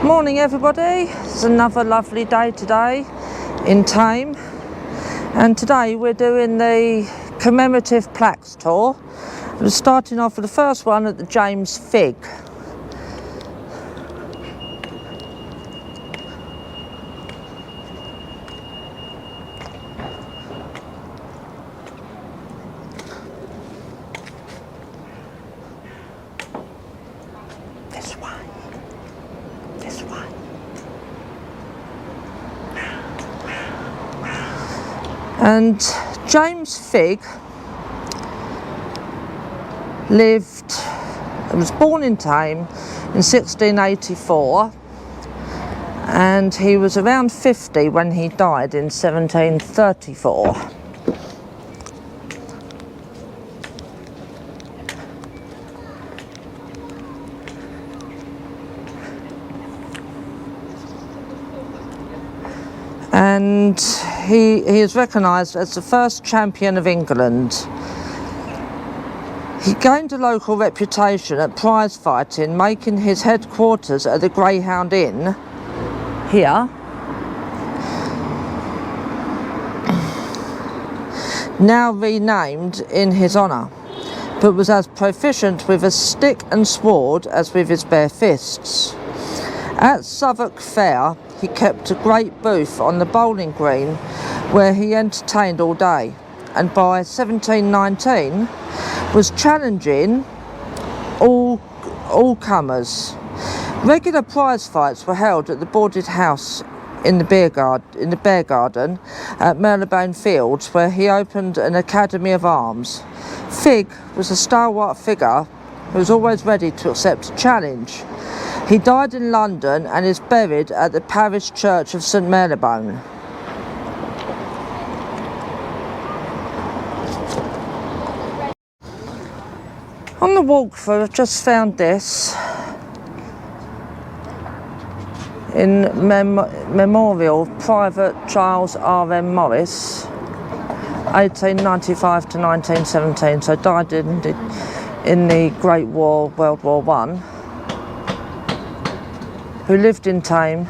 Morning everybody, it's another lovely day today in Thame, and today we're doing the commemorative plaques tour. We're starting off with the first one at the James Fig. This way. And James Fig was born in Thame in 1684, and he was around 50 when he died in 1734. And he is recognised as the first champion of England. He gained a local reputation at prize fighting, making his headquarters at the Greyhound Inn here, now renamed in his honour, but was as proficient with a stick and sword as with his bare fists. At Southwark Fair, he kept a great booth on the bowling green where he entertained all day, and by 1719 was challenging all comers. Regular prize fights were held at the boarded house in the bear garden at Marylebone Fields, where he opened an academy of arms. Fig was a stalwart figure who was always ready to accept a challenge. He died in London and is buried at the parish church of St Marylebone. On the walkthrough, I've just found this in Memorial Private Charles R.M. Morris, 1895 to 1917, so died in the Great War, World War I, who lived in Thame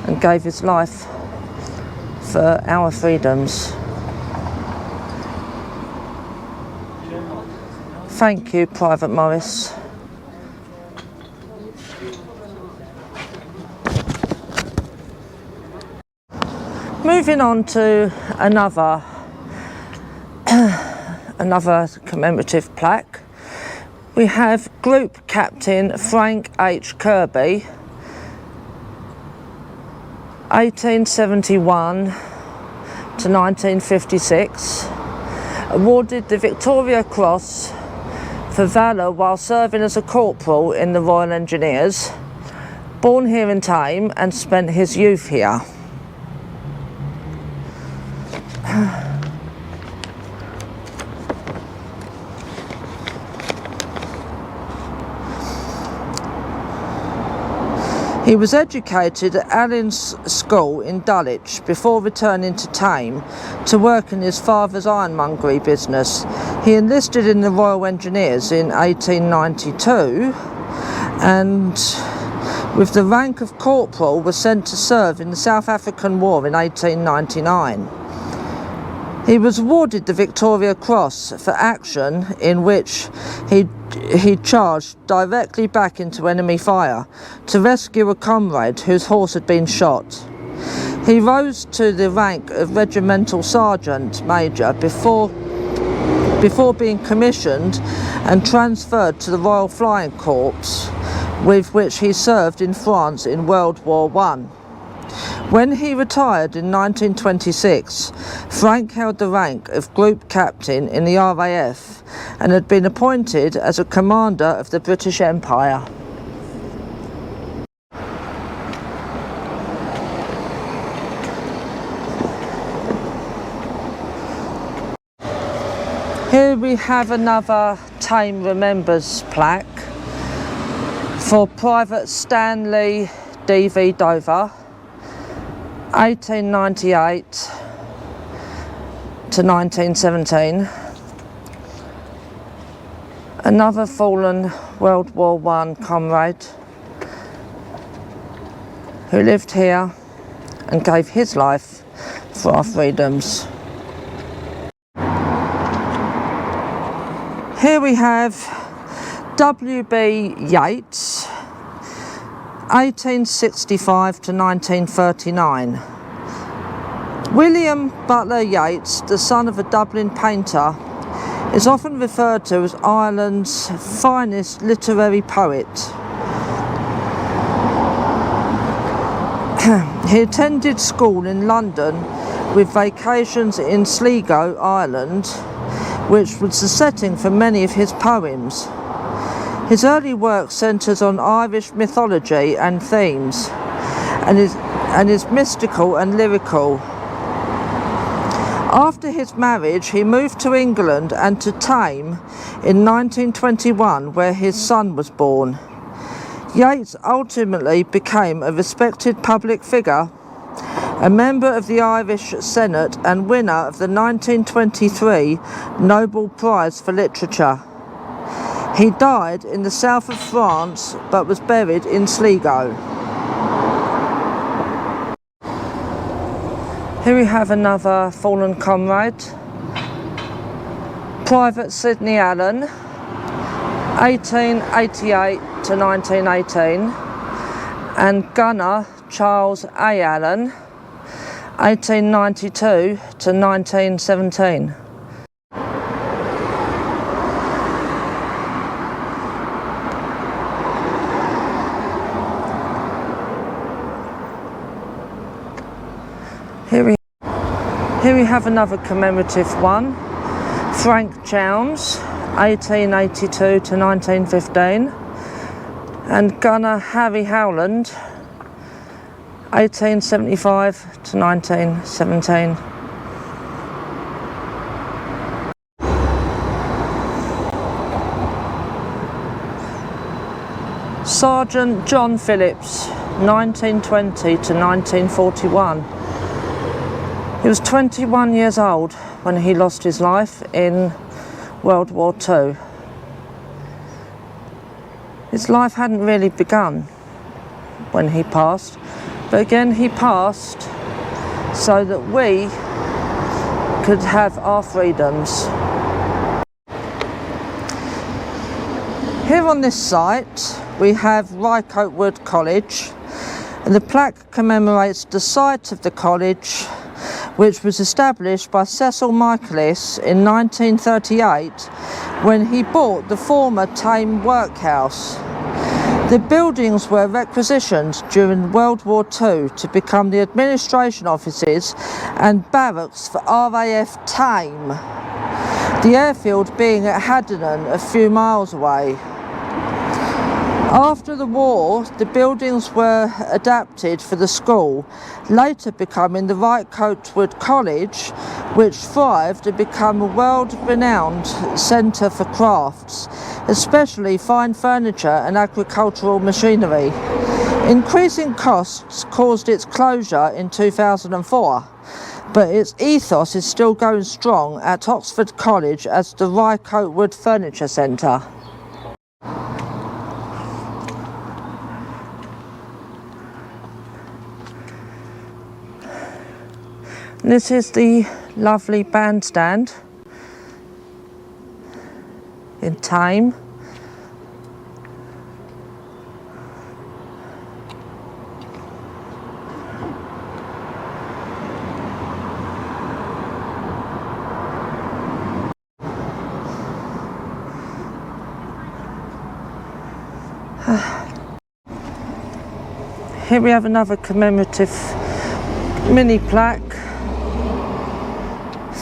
and gave his life for our freedoms. Thank you, Private Morris. Moving on to another commemorative plaque. We have Group Captain Frank H. Kirby, 1871 to 1956, awarded the Victoria Cross for valour while serving as a corporal in the Royal Engineers, born here in Thame and spent his youth here. He was educated at Allen's School in Dulwich before returning to Thame to work in his father's ironmongery business. He enlisted in the Royal Engineers in 1892 and with the rank of corporal was sent to serve in the South African War in 1899. He was awarded the Victoria Cross for action in which he charged directly back into enemy fire to rescue a comrade whose horse had been shot. He rose to the rank of regimental sergeant major before being commissioned and transferred to the Royal Flying Corps, with which he served in France in World War I. When he retired in 1926, Frank held the rank of Group Captain in the RAF and had been appointed as a commander of the British Empire. Here we have another Thame Remembers plaque for Private Stanley D.V. Dover, 1898 to 1917. Another fallen World War I comrade. who lived here and gave his life for our freedoms. Here we have W.B. Yeats, 1865 to 1939. William Butler Yeats, the son of a Dublin painter, is often referred to as Ireland's finest literary poet. He attended school in London with vacations in Sligo, Ireland, which was the setting for many of his poems. His early work centres on Irish mythology and themes, and is mystical and lyrical. After his marriage, he moved to England and to Thame in 1921, where his son was born. Yeats ultimately became a respected public figure, a member of the Irish Senate and winner of the 1923 Nobel Prize for Literature. He died in the south of France but was buried in Sligo. Here we have another fallen comrade, Private Sidney Allen, 1888 to 1918, and Gunner Charles A. Allen, 1892 to 1917. Here we have another commemorative one, Frank Jones, 1882 to 1915, and Gunner Harry Howland, 1875 to 1917. Sergeant John Phillips, 1920 to 1941. He was 21 years old when he lost his life in World War II. His life hadn't really begun when he passed, but again he passed so that we could have our freedoms. Here on this site we have Rycote College, and the plaque commemorates the site of the college, which was established by Cecil Michaelis in 1938 when he bought the former Thame workhouse. The buildings were requisitioned during World War II to become the administration offices and barracks for RAF Thame, the airfield being at Haddonham, a few miles away. After the war, the buildings were adapted for the school, later becoming the Rycote College, which thrived and became a world-renowned centre for crafts, especially fine furniture and agricultural machinery. Increasing costs caused its closure in 2004, but its ethos is still going strong at Oxford College as the Rycote Furniture Centre. This is the lovely bandstand in Thame. Here we have another commemorative mini plaque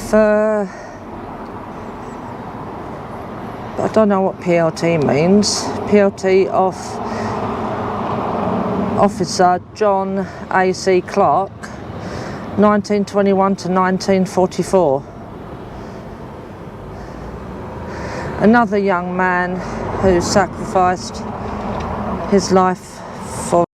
for, I don't know what PLT means, PLT of Officer John A.C. Clark, 1921 to 1944. Another young man who sacrificed his life for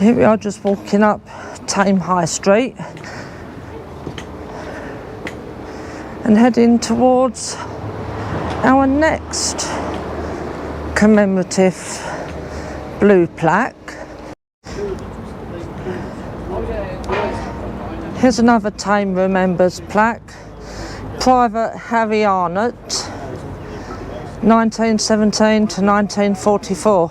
Here we are, just walking up Thame High Street. and heading towards our next commemorative blue plaque. Here's another Thame Remembers plaque. Private Harry Arnott, 1917 to 1944.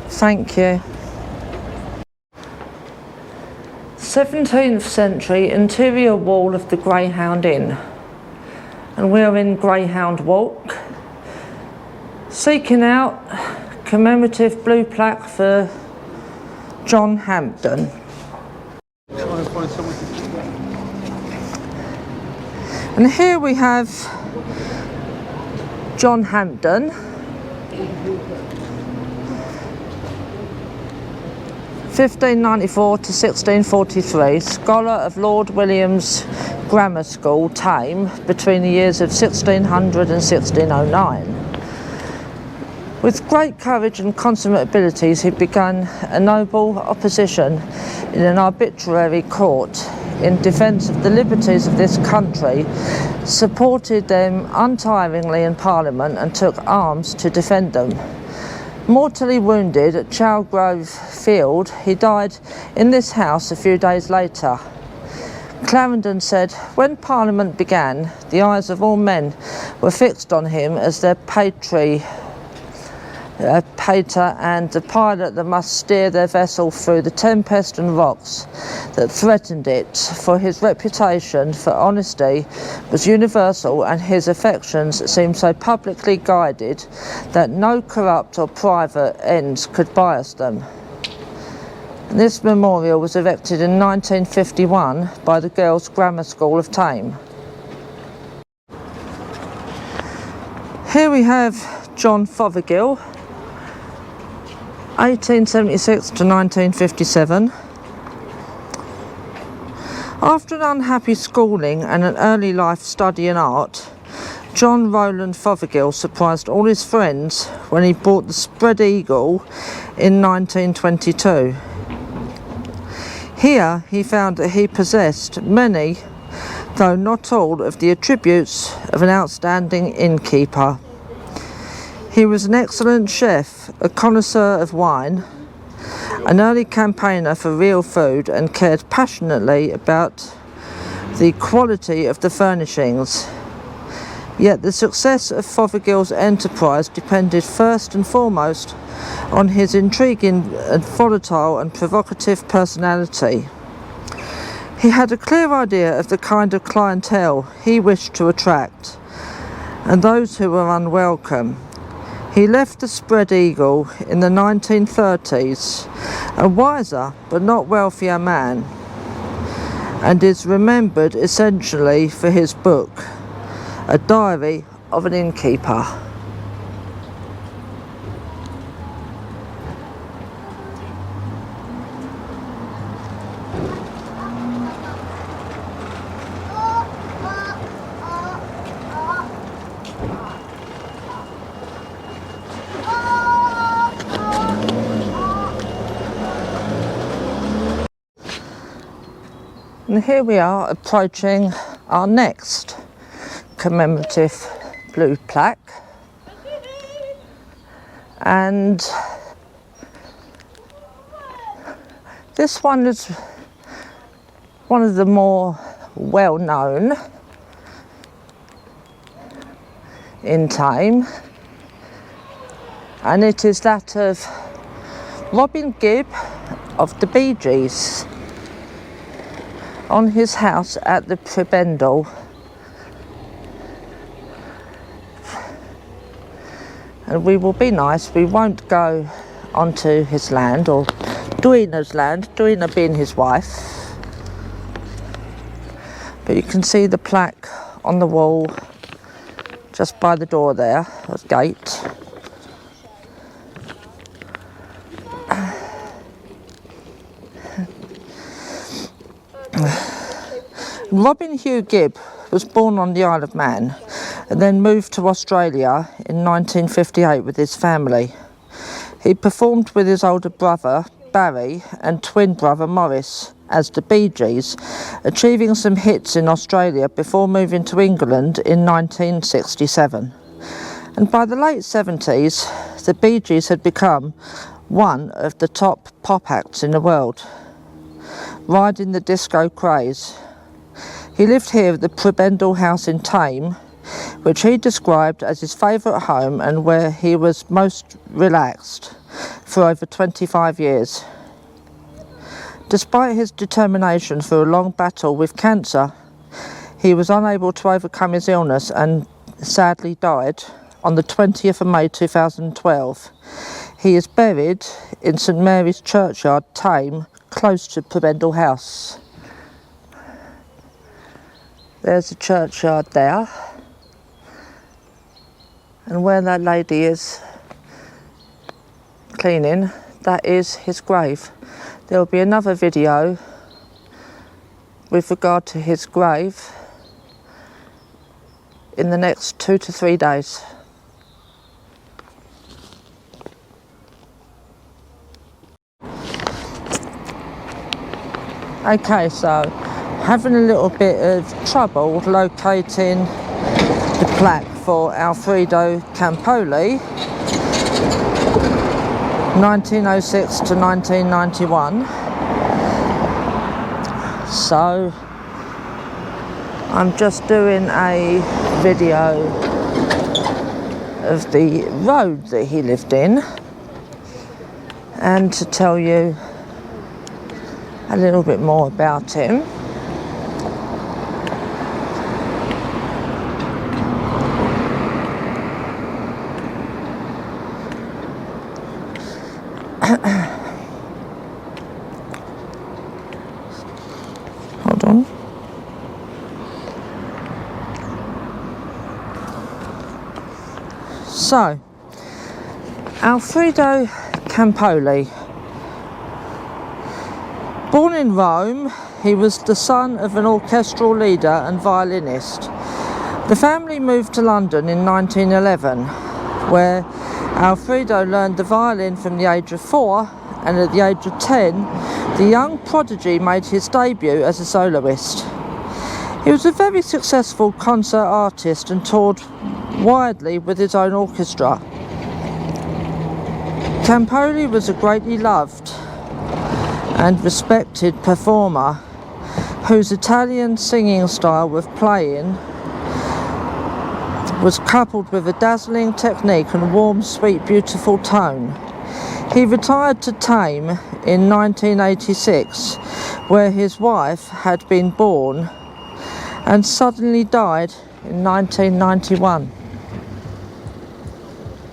Thank you. 17th century interior wall of the Greyhound Inn, and we're in Greyhound Walk, seeking out commemorative blue plaque for John Hampden. And here we have John Hampden, 1594 to 1643, scholar of Lord William's Grammar School, Thame, between the years of 1600 and 1609. With great courage and consummate abilities, he began a noble opposition in an arbitrary court in defence of the liberties of this country, supported them untiringly in Parliament and took arms to defend them. Mortally wounded at Chalgrove Field, he died in this house a few days later. Clarendon said, when Parliament began, the eyes of all men were fixed on him as their pater and the pilot that must steer their vessel through the tempest and rocks that threatened it, for his reputation for honesty was universal and his affections seemed so publicly guided that no corrupt or private ends could bias them. This memorial was erected in 1951 by the Girls' Grammar School of Thame. Here we have John Fothergill, 1876 to 1957. After an unhappy schooling and an early life studying art, John Rowland Fothergill surprised all his friends when he bought the Spread Eagle in 1922. Here he found that he possessed many, though not all, of the attributes of an outstanding innkeeper. He was an excellent chef, a connoisseur of wine, an early campaigner for real food, and cared passionately about the quality of the furnishings. Yet the success of Fothergill's enterprise depended first and foremost on his intriguing and volatile and provocative personality. He had a clear idea of the kind of clientele he wished to attract, and those who were unwelcome. He left the Spread Eagle in the 1930s, a wiser but not wealthier man, and is remembered essentially for his book, A Diary of an Innkeeper. And here we are approaching our next commemorative blue plaque, and this one is one of the more well-known in Thame, and it is that of Robin Gibb of the Bee Gees on his house at the Prebendal. And we will be nice, we won't go onto his land, or Duina's land, Duina being his wife. But you can see the plaque on the wall just by the door there, the gate. Robin Hugh Gibb was born on the Isle of Man and then moved to Australia in 1958 with his family. He performed with his older brother, Barry and twin brother Morris as the Bee Gees, achieving some hits in Australia before moving to England in 1967. And by the late 70s, the Bee Gees had become one of the top pop acts in the world, riding the disco craze. He lived here at the Prebendal House in Thame, which he described as his favourite home and where he was most relaxed for over 25 years. Despite his determination through a long battle with cancer, he was unable to overcome his illness and sadly died on the 20th of May 2012. He is buried in St Mary's Churchyard, Thame, close to Prebendal House. There's the churchyard there, and where that lady is cleaning, that is his grave. There will be another video with regard to his grave in the next 2 to 3 days. Okay, so having a little bit of trouble locating the plaque for Alfredo Campoli, 1906 to 1991. So I'm just doing a video of the road that he lived in and to tell you a little bit more about him. Hold on. So, Alfredo Campoli. Born in Rome, he was the son of an orchestral leader and violinist. The family moved to London in 1911, where Alfredo learned the violin from the age of 4, and at the age of 10, the young prodigy made his debut as a soloist. He was a very successful concert artist and toured widely with his own orchestra. Campoli was a greatly loved and respected performer whose Italian singing style with playing was coupled with a dazzling technique and warm, sweet, beautiful tone. He retired to Thame in 1986, where his wife had been born, and suddenly died in 1991.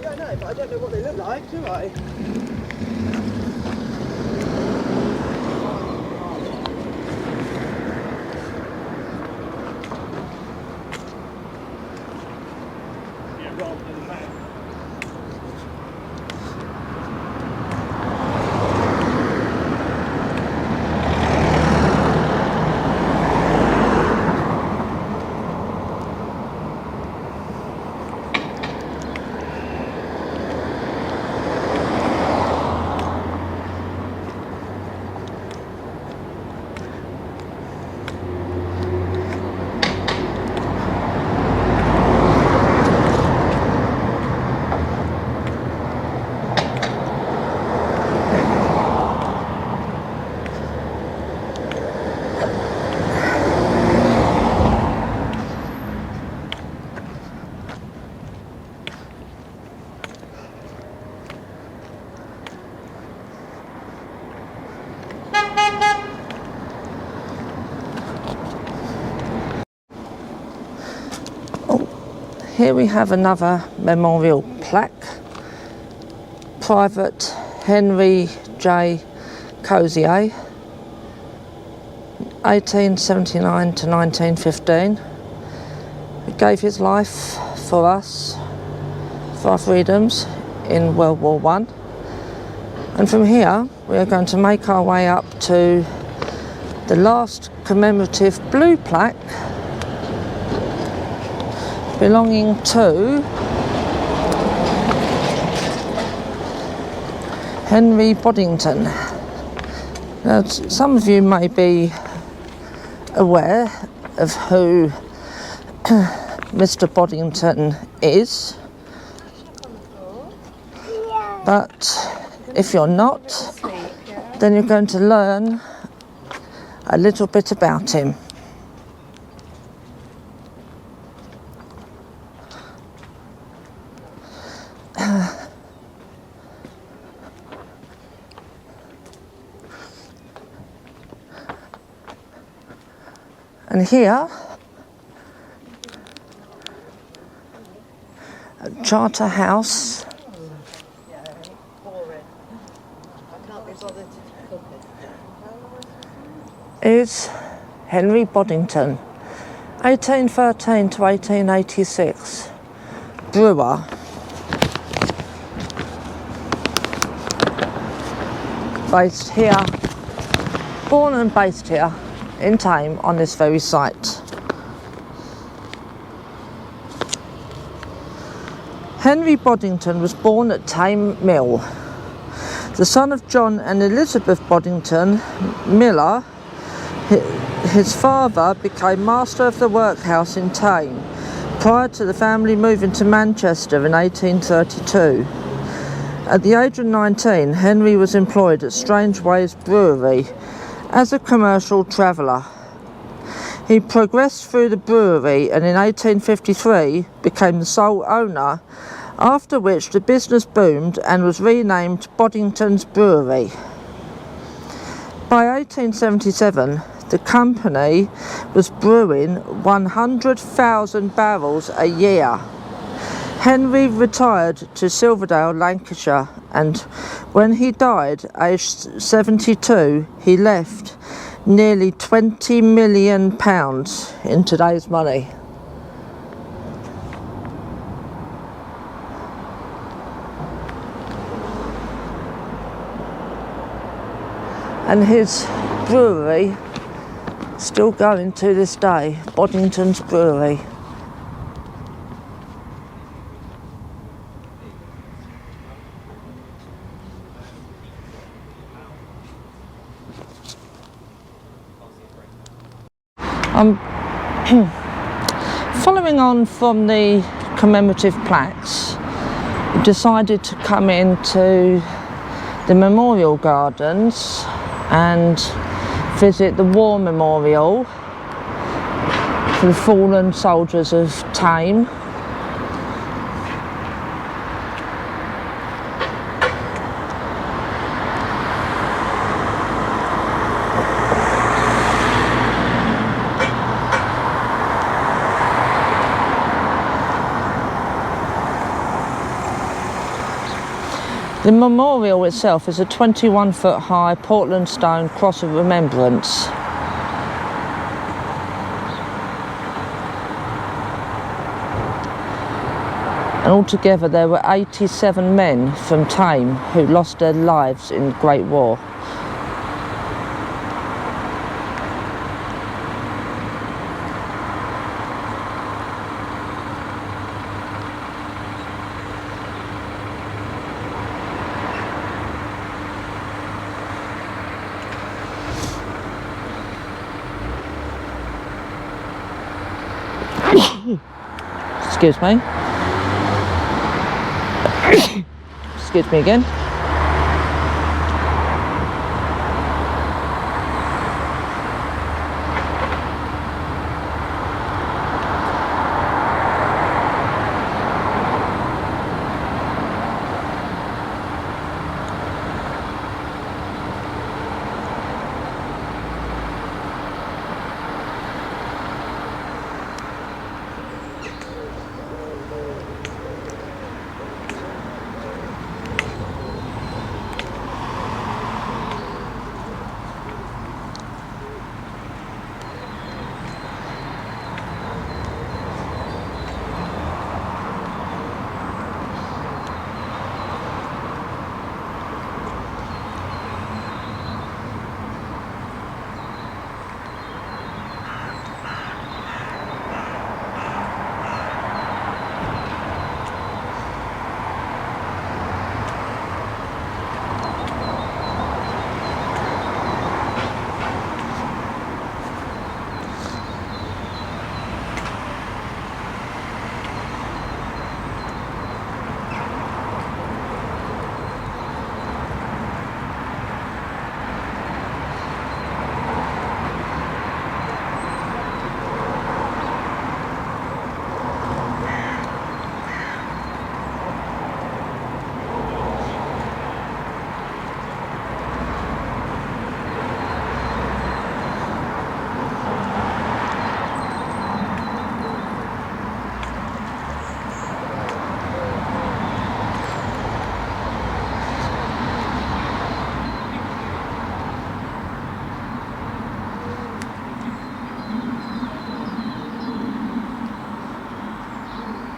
Yeah, I know, but I don't know what they look like, do I? Here we have another memorial plaque. Private Henry J. Cozier, 1879 to 1915. He gave his life for us, for our freedoms in World War I. And from here, we are going to make our way up to the last commemorative blue plaque belonging to Henry Boddington. Now, some of you may be aware of who Mr. Boddington is, but if you're not, then you're going to learn a little bit about him. And here, at Charter House, is Henry Boddington, 1813 to 1886, brewer. Based here, born and based here in Thame on this very site. Henry Boddington was born at Thame Mill. The son of John and Elizabeth Boddington Miller, his father became master of the workhouse in Thame prior to the family moving to Manchester in 1832. At the age of 19, Henry was employed at Strange Ways Brewery as a commercial traveller. He progressed through the brewery and in 1853 became the sole owner, after which the business boomed and was renamed Boddington's Brewery. By 1877, the company was brewing 100,000 barrels a year. Henry retired to Silverdale, Lancashire, and when he died, aged 72, he left nearly £20 million in today's money. And his brewery still going to this day, Boddington's Brewery. Following on from the commemorative plaques, we decided to come into the memorial gardens and visit the war memorial for the fallen soldiers of Thame. The memorial itself is a 21-foot high Portland stone cross of remembrance. And altogether there were 87 men from Thame who lost their lives in the Great War. Excuse me. Excuse me again.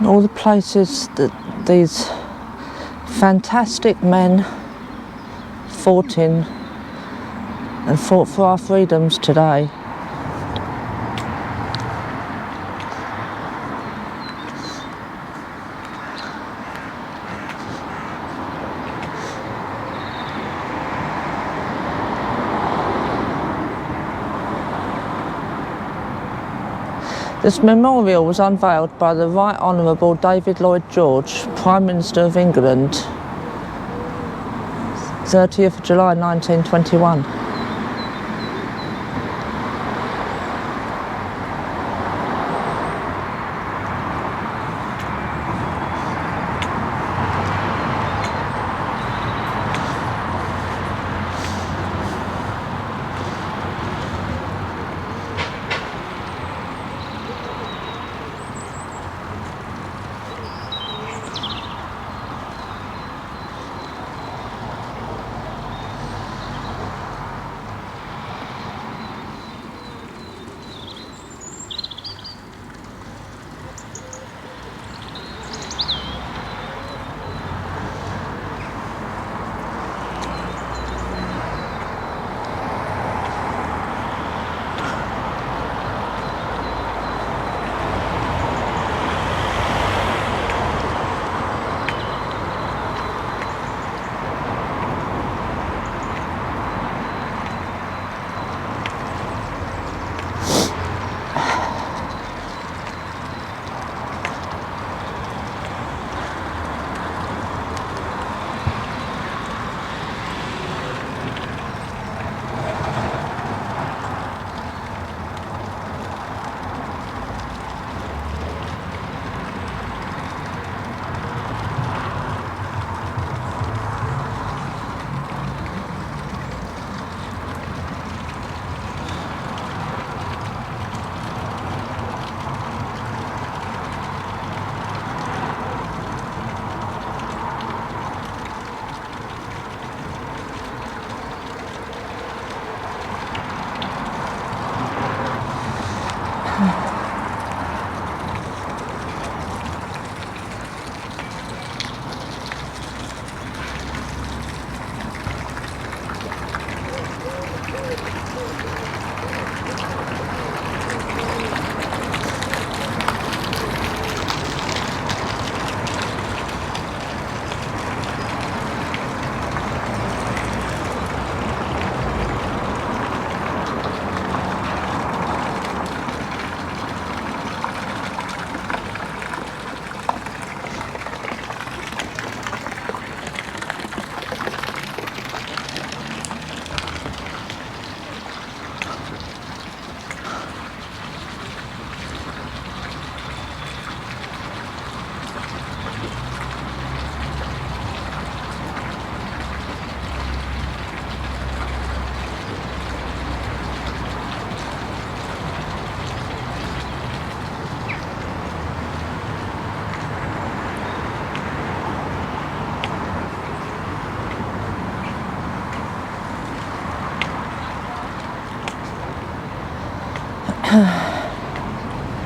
all the places that these fantastic men fought in and fought for our freedoms today. This memorial was unveiled by the Right Honourable David Lloyd George, Prime Minister of England, 30th of July 1921.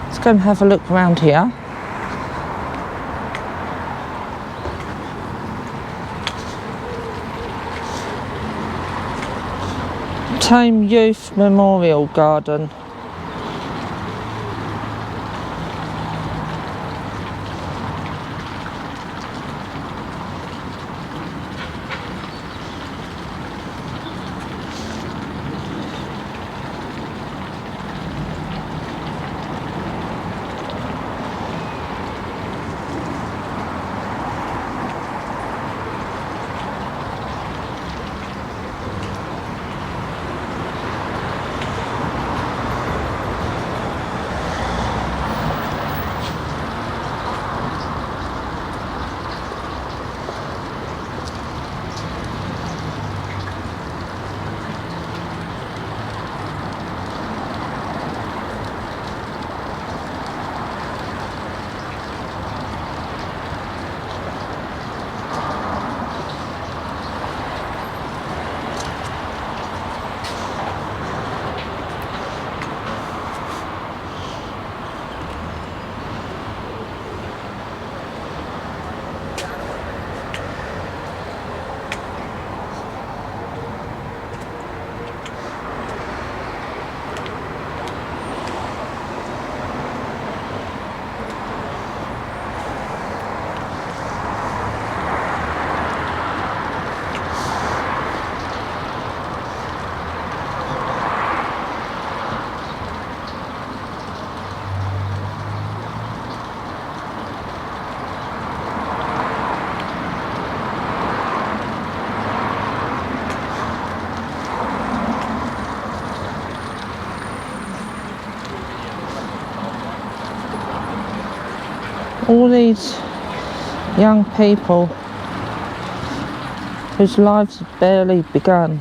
Let's go and have a look around here. Thame Youth Memorial Garden. these young people whose lives have barely begun.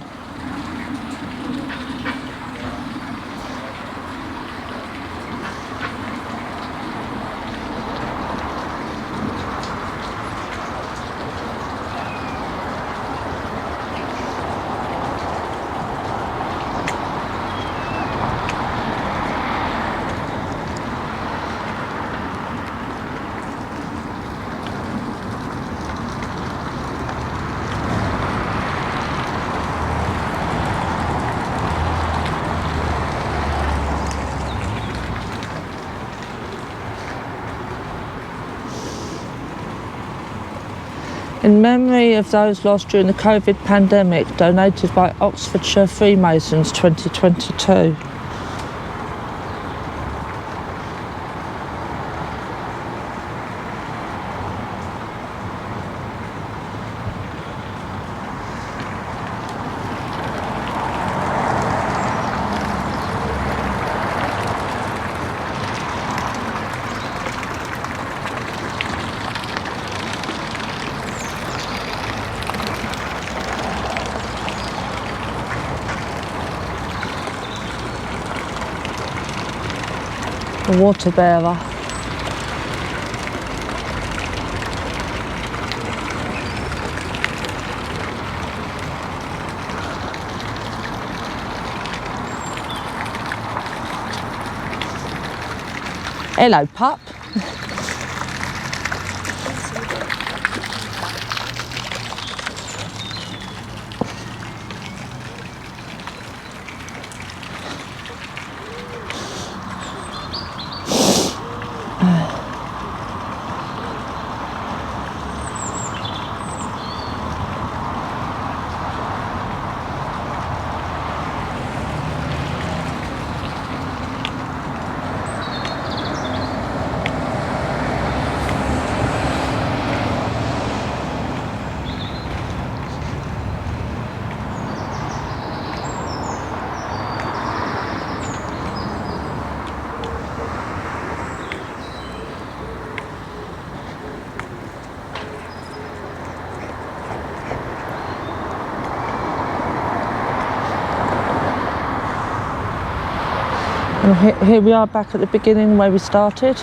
In memory of those lost during the COVID pandemic, donated by Oxfordshire Freemasons 2022. The water bearer. Hello, pup. And here we are back at the beginning where we started.